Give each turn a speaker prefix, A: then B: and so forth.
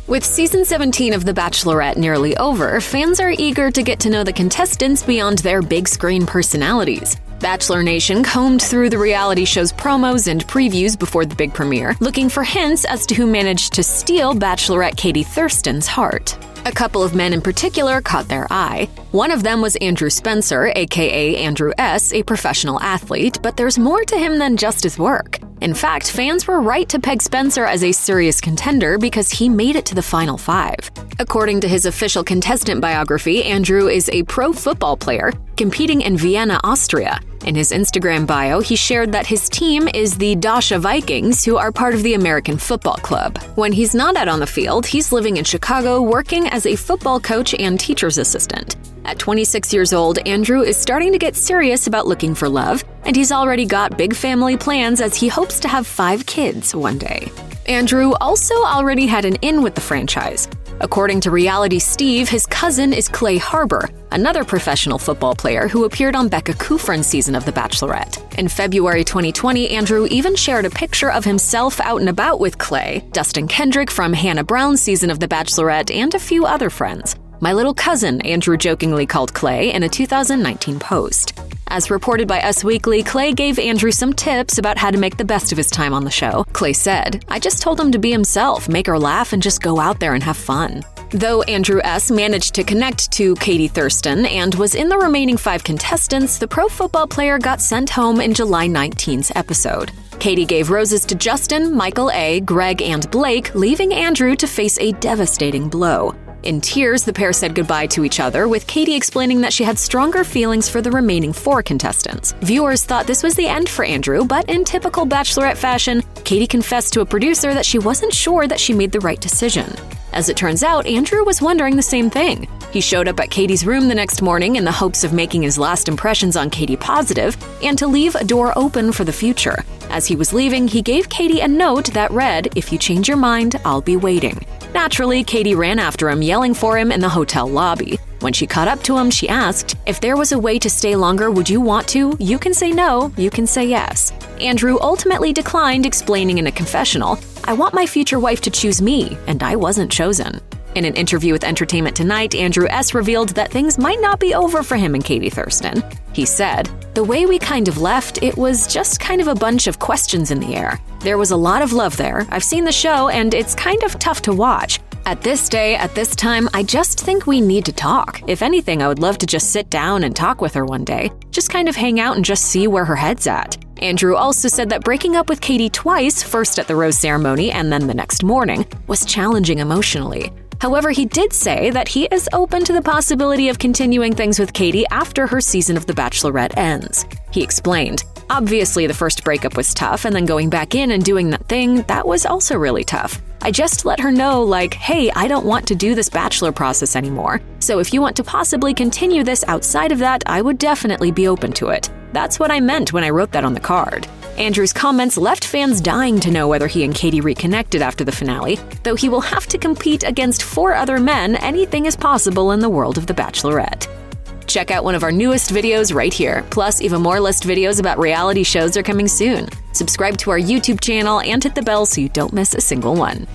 A: With season 17 of The Bachelorette nearly over, fans are eager to get to know the contestants beyond their big screen personalities. Bachelor Nation combed through the reality show's promos and previews before the big premiere, looking for hints as to who managed to steal Bachelorette Katie Thurston's heart. A couple of men in particular caught their eye. One of them was Andrew Spencer, aka Andrew S., a professional athlete, but there's more to him than just his work. In fact, fans were right to peg Spencer as a serious contender because he made it to the final 5. According to his official contestant biography, Andrew is a pro football player competing in Vienna, Austria. In his Instagram bio, he shared that his team is the Dasha Vikings, who are part of the American Football Club. When he's not out on the field, he's living in Chicago working as a football coach and teacher's assistant. At 26 years old, Andrew is starting to get serious about looking for love, and he's already got big family plans as he hopes to have 5 kids one day. Andrew also already had an in with the franchise. According to Reality Steve, his cousin is Clay Harbor, another professional football player who appeared on Becca Kufrin's season of The Bachelorette. In February 2020, Andrew even shared a picture of himself out and about with Clay, Dustin Kendrick from Hannah Brown's season of The Bachelorette, and a few other friends. "My little cousin," Andrew jokingly called Clay in a 2019 post. As reported by Us Weekly, Clay gave Andrew some tips about how to make the best of his time on the show. Clay said, "I just told him to be himself, make her laugh, and just go out there and have fun." Though Andrew S. managed to connect to Katie Thurston and was in the remaining 5 contestants, the pro football player got sent home in July 19's episode. Katie gave roses to Justin, Michael A., Greg, and Blake, leaving Andrew to face a devastating blow. In tears, the pair said goodbye to each other, with Katie explaining that she had stronger feelings for the remaining 4 contestants. Viewers thought this was the end for Andrew, but in typical Bachelorette fashion, Katie confessed to a producer that she wasn't sure that she made the right decision. As it turns out, Andrew was wondering the same thing. He showed up at Katie's room the next morning in the hopes of making his last impressions on Katie positive and to leave a door open for the future. As he was leaving, he gave Katie a note that read, "If you change your mind, I'll be waiting." Naturally, Katie ran after him, yelling for him in the hotel lobby. When she caught up to him, she asked, "If there was a way to stay longer, would you want to? You can say no, you can say yes." Andrew ultimately declined, explaining in a confessional, "I want my future wife to choose me, and I wasn't chosen." In an interview with Entertainment Tonight, Andrew S. revealed that things might not be over for him and Katie Thurston. He said, "The way we kind of left, it was just kind of a bunch of questions in the air. There was a lot of love there. I've seen the show, and it's kind of tough to watch. At this day, at this time, I just think we need to talk. If anything, I would love to just sit down and talk with her one day. Just kind of hang out and just see where her head's at." Andrew also said that breaking up with Katie twice, first at the rose ceremony and then the next morning, was challenging emotionally. However, he did say that he is open to the possibility of continuing things with Katie after her season of The Bachelorette ends. He explained, "Obviously, the first breakup was tough, and then going back in and doing that thing, that was also really tough. I just let her know, like, hey, I don't want to do this Bachelor process anymore. So if you want to possibly continue this outside of that, I would definitely be open to it. That's what I meant when I wrote that on the card." Andrew's comments left fans dying to know whether he and Katie reconnected after the finale. Though he will have to compete against 4 other men, anything is possible in the world of The Bachelorette. Check out one of our newest videos right here. Plus, even more list videos about reality shows are coming soon. Subscribe to our YouTube channel and hit the bell so you don't miss a single one.